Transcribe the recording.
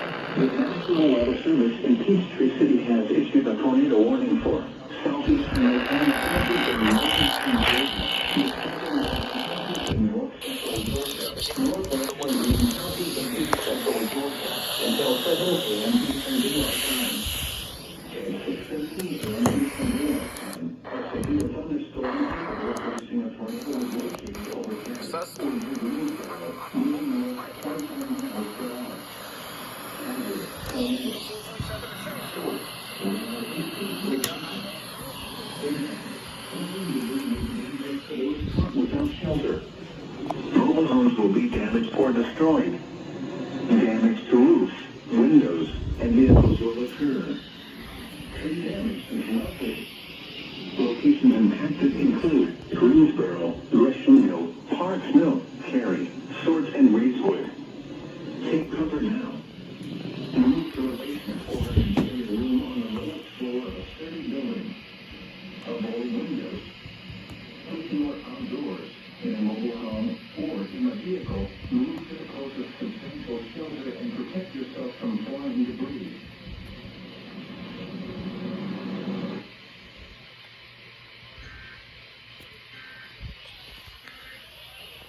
The National Weather Service in Peachtree City has issued a tornado warning for southeastern Montana counties and northeastern Georgia, in north central Georgia, northwestern Green County, and east central Georgia until 7 a.m. Eastern Daylight Time. At 6:15 a.m. Eastern Daylight Time, a severe thunderstorm capable of producing a tornado was located over Canada. Moving north 27 miles per hour. Without shelter, mobile homes will be damaged or destroyed. Damage to roofs, windows, and vehicles will occur. Tree damage is likely. Locations impacted include Greensboro, Gresham Hill, Parks Mill, Cary, Swords, and Reedswood. Take cover now. Move to a basement or an interior room on the lowest floor of a sturdy building. Avoid windows. Indoor outdoors, in a mobile home, or in a vehicle, move to the closest substantial shelter and protect yourself from flying debris.